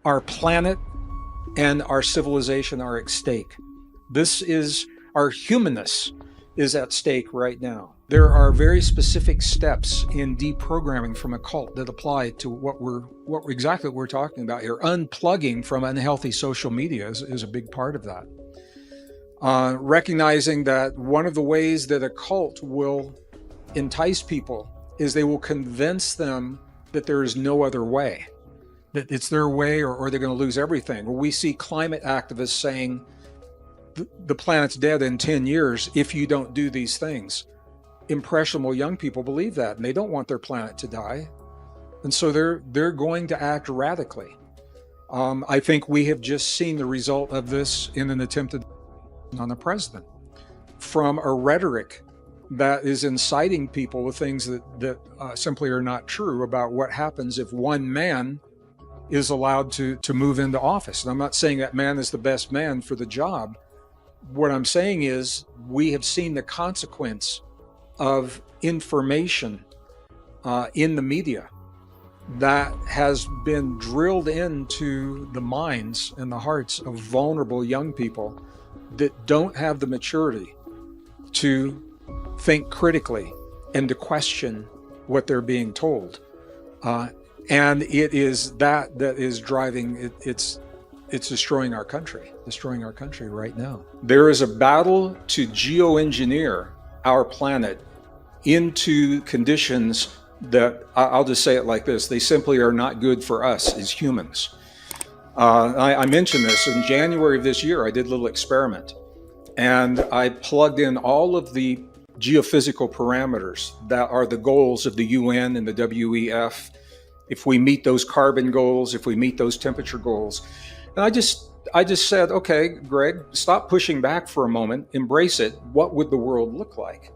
Our planet and our civilization are at stake. This is our humanness is at stake right now. There are very specific steps in deprogramming from a cult that apply to what we're talking about here. Unplugging from unhealthy social media is a big part of that. Recognizing that one of the ways that a cult will entice people is they will convince them that there is no other way, that it's their way or they're going to lose everything. Well, we see climate activists saying the planet's dead in 10 years if you don't do these things. Impressionable young people believe that, and they don't want their planet to die. And so they're going to act radically. I think we have just seen the result of this in an attempt on the president, from a rhetoric that is inciting people with things that simply are not true about what happens if one man is allowed to move into office. And I'm not saying that man is the best man for the job. What I'm saying is we have seen the consequence of information in the media that has been drilled into the minds and the hearts of vulnerable young people that don't have the maturity to think critically and to question what they're being told. And it is that is driving it. It's destroying our country right now. There is a battle to geoengineer our planet into conditions that, I'll just say it like this, they simply are not good for us as humans. I mentioned this in January of this year. I did a little experiment, and I plugged in all of the geophysical parameters that are the goals of the UN and the WEF. If we meet those carbon goals, if we meet those temperature goals. And I just said, okay, Greg, stop pushing back for a moment, embrace it. What would the world look like?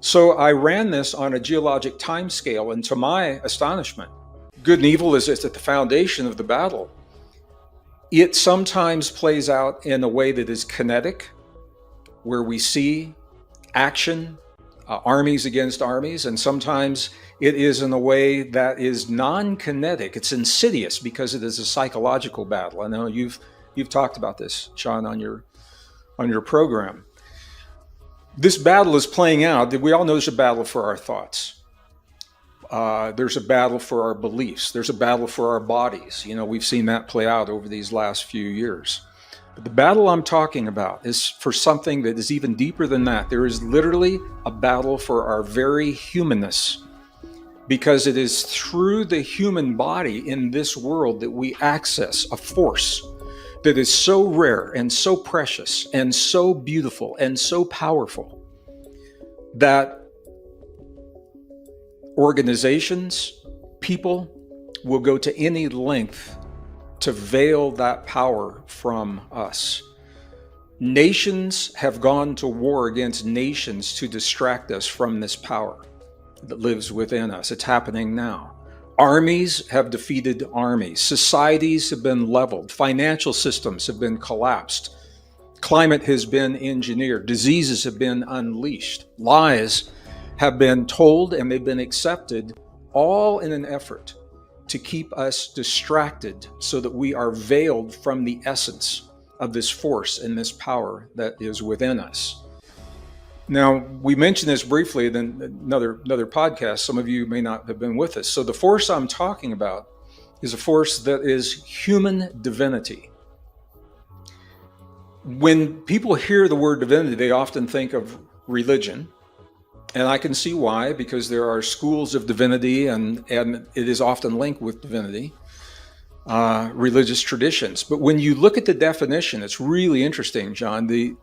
So I ran this on a geologic time scale, and to my astonishment, good and evil is at the foundation of the battle. It sometimes plays out in a way that is kinetic, where we see action, armies against armies, and sometimes it is in a way that is non-kinetic. It's insidious because it is a psychological battle. I know you've talked about this, Sean, on your program. This battle is playing out. We all know there's a battle for our thoughts. There's a battle for our beliefs. There's a battle for our bodies. You know, we've seen that play out over these last few years. But the battle I'm talking about is for something that is even deeper than that. There is literally a battle for our very humanness, because it is through the human body in this world that we access a force that is so rare and so precious and so beautiful and so powerful that organizations, people will go to any length to veil that power from us. Nations have gone to war against nations to distract us from this power that lives within us. It's happening now. Armies have defeated armies. Societies have been leveled. Financial systems have been collapsed. Climate has been engineered. Diseases have been unleashed. Lies have been told and they've been accepted, all in an effort to keep us distracted so that we are veiled from the essence of this force and this power that is within us. Now, we mentioned this briefly in another podcast. Some of you may not have been with us. So the force I'm talking about is a force that is human divinity. When people hear the word divinity, they often think of religion. And I can see why, because there are schools of divinity and it is often linked with divinity, religious traditions. But when you look at the definition, it's really interesting, John. The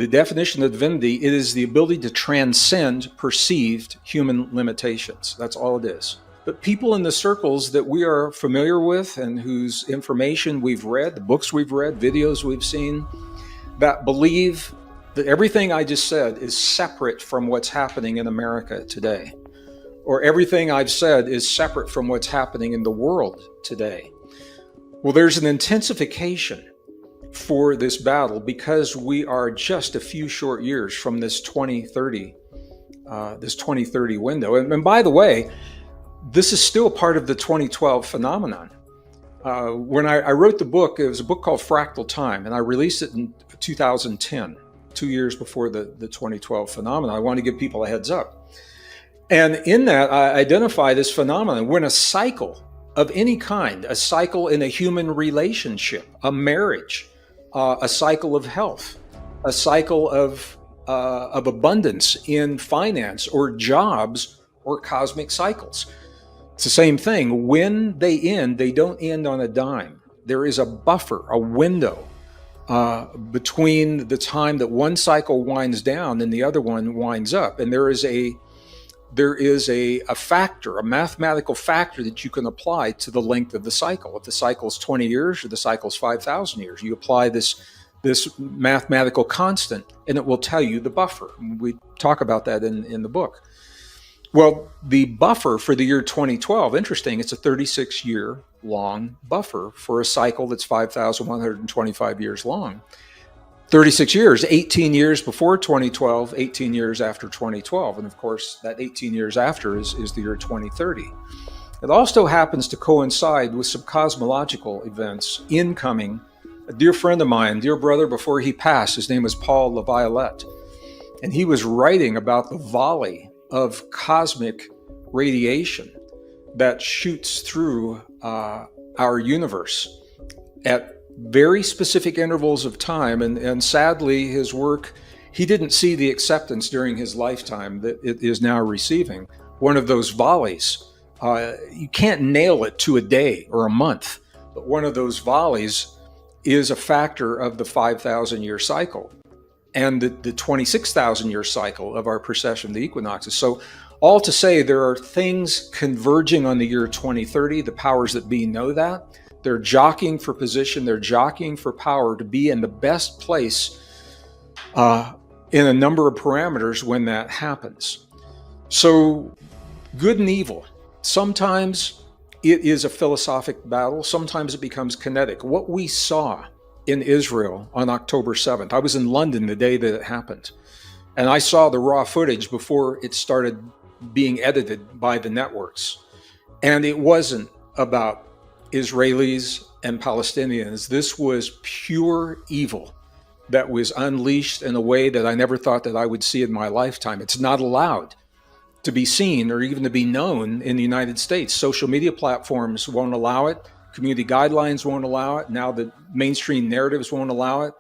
definition of divinity, it is the ability to transcend perceived human limitations. That's all it is. But people in the circles that we are familiar with and whose information we've read, the books we've read, videos we've seen, that believe that everything I just said is separate from what's happening in America today, or everything I've said is separate from what's happening in the world today. Well, there's an intensification for this battle because we are just a few short years from this 2030 window. And by the way, this is still part of the 2012 phenomenon. When I wrote the book, it was a book called Fractal Time, and I released it in 2010, 2 years before the 2012 phenomenon. I want to give people a heads up. And in that, I identify this phenomenon when a cycle of any kind, a cycle in a human relationship, a marriage, a cycle of health, a cycle of abundance in finance or jobs or cosmic cycles. It's the same thing. When they end, they don't end on a dime. There is a buffer, a window between the time that one cycle winds down and the other one winds up. And there is a factor, a mathematical factor that you can apply to the length of the cycle. If the cycle is 20 years or the cycle is 5,000 years, you apply this mathematical constant and it will tell you the buffer. We talk about that in the book. Well, the buffer for the year 2012, interesting, it's a 36-year long buffer for a cycle that's 5,125 years long. 36 years, 18 years before 2012, 18 years after 2012. And of course, that 18 years after is the year 2030. It also happens to coincide with some cosmological events incoming. A dear friend of mine, dear brother, before he passed, his name was Paul LaViolette, and he was writing about the volley of cosmic radiation that shoots through our universe at very specific intervals of time. And sadly, his work, he didn't see the acceptance during his lifetime that it is now receiving. One of those volleys, you can't nail it to a day or a month, but one of those volleys is a factor of the 5,000-year cycle and the 26,000-year cycle of our precession, the equinoxes. So all to say, there are things converging on the year 2030. The powers that be know that. They're jockeying for position. They're jockeying for power to be in the best place in a number of parameters when that happens. So good and evil. Sometimes it is a philosophic battle. Sometimes it becomes kinetic. What we saw in Israel on October 7th, I was in London the day that it happened, and I saw the raw footage before it started being edited by the networks. And it wasn't about Israelis and Palestinians. This was pure evil that was unleashed in a way that I never thought that I would see in my lifetime. It's not allowed to be seen or even to be known in the United States. Social media platforms won't allow it. Community guidelines won't allow it. Now the mainstream narratives won't allow it.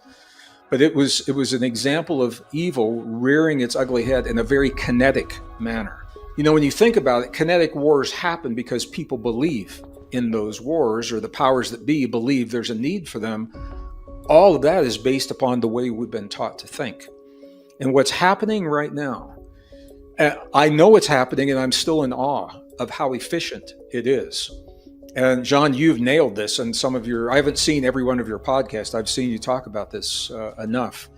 But it was an example of evil rearing its ugly head in a very kinetic manner. You know, when you think about it, kinetic wars happen because people believe in those wars, or the powers that be believe there's a need for them. All of that is based upon the way we've been taught to think. And what's happening right now, I know it's happening, and I'm still in awe of how efficient it is. And John, you've nailed this, and I haven't seen every one of your podcasts. I've seen you talk about this enough.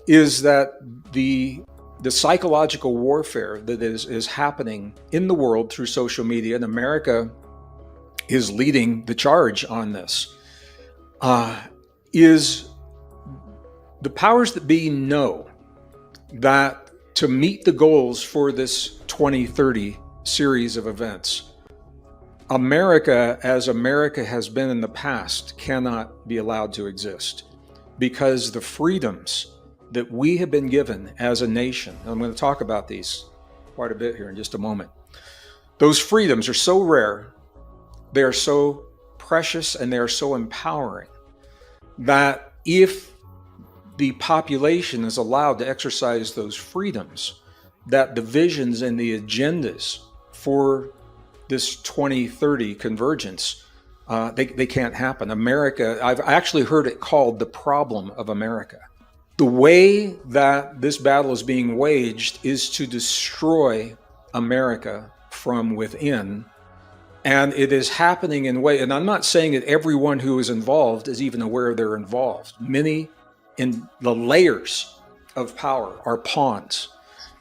Is that the psychological warfare that is happening in the world through social media, and America is leading the charge on this, is the powers that be know that to meet the goals for this 2030 series of events, America, as America has been in the past, cannot be allowed to exist, because the freedoms that we have been given as a nation, and I'm going to talk about these quite a bit here in just a moment, those freedoms are so rare, they are so precious, and they are so empowering that if the population is allowed to exercise those freedoms, that the visions and the agendas for this 2030 convergence, they can't happen. America, I've actually heard it called the problem of America. The way that this battle is being waged is to destroy America from within. And it is happening in a way, and I'm not saying that everyone who is involved is even aware they're involved. Many in the layers of power are pawns.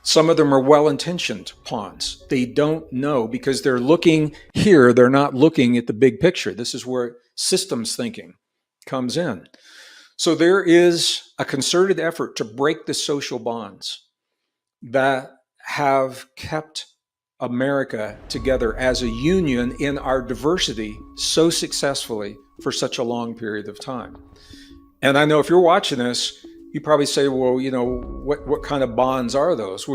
Some of them are well-intentioned pawns. They don't know because they're looking here. They're not looking at the big picture. This is where systems thinking comes in. So there is a concerted effort to break the social bonds that have kept America together as a union in our diversity so successfully for such a long period of time. And I know if you're watching this, you probably say, well, what kind of bonds are those?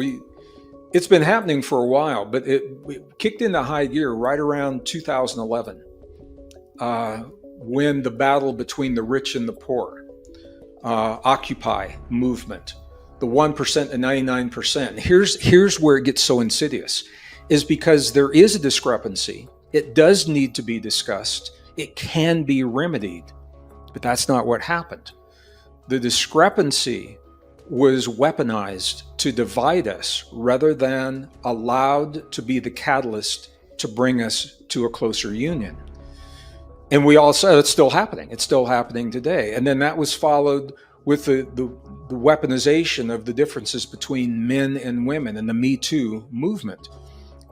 It's been happening for a while, but it kicked into high gear right around 2011, when the battle between the rich and the poor, Occupy movement, the 1% and 99%. Here's where it gets so insidious, is because there is a discrepancy. It does need to be discussed. It can be remedied, but that's not what happened. The discrepancy was weaponized to divide us rather than allowed to be the catalyst to bring us to a closer union. And we all said it's still happening. It's still happening today. And then that was followed with the weaponization of the differences between men and women and the Me Too movement.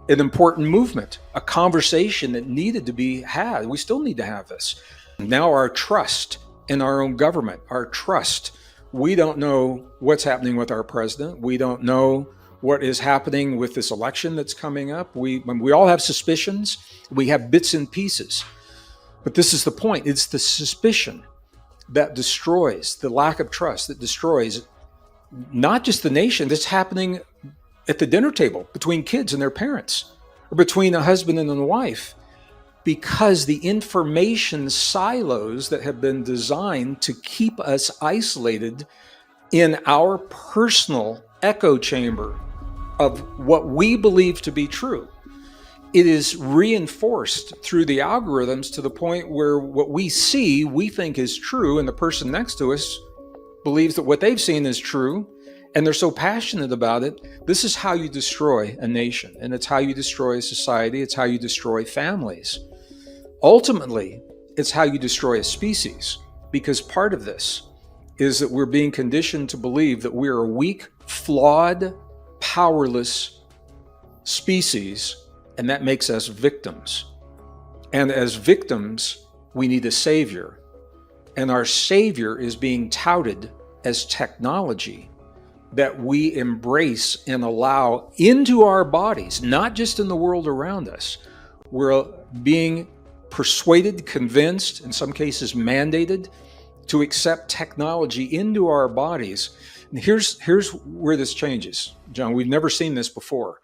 An important movement, a conversation that needed to be had. We still need to have this. Now our trust in our own government, our trust. We don't know what's happening with our president. We don't know what is happening with this election that's coming up. We all have suspicions. We have bits and pieces. But this is the point. It's the suspicion that destroys, the lack of trust that destroys not just the nation. That's happening at the dinner table between kids and their parents, or between a husband and a wife, because the information silos that have been designed to keep us isolated in our personal echo chamber of what we believe to be true. It is reinforced through the algorithms to the point where what we see, we think is true, and the person next to us believes that what they've seen is true, and they're so passionate about it. This is how you destroy a nation, and it's how you destroy a society. It's how you destroy families. Ultimately, it's how you destroy a species, because part of this is that we're being conditioned to believe that we're a weak, flawed, powerless species, and that makes us victims. And as victims, we need a savior. And our savior is being touted as technology that we embrace and allow into our bodies, not just in the world around us. We're being persuaded, convinced, in some cases mandated, to accept technology into our bodies. And here's where this changes, John. We've never seen this before.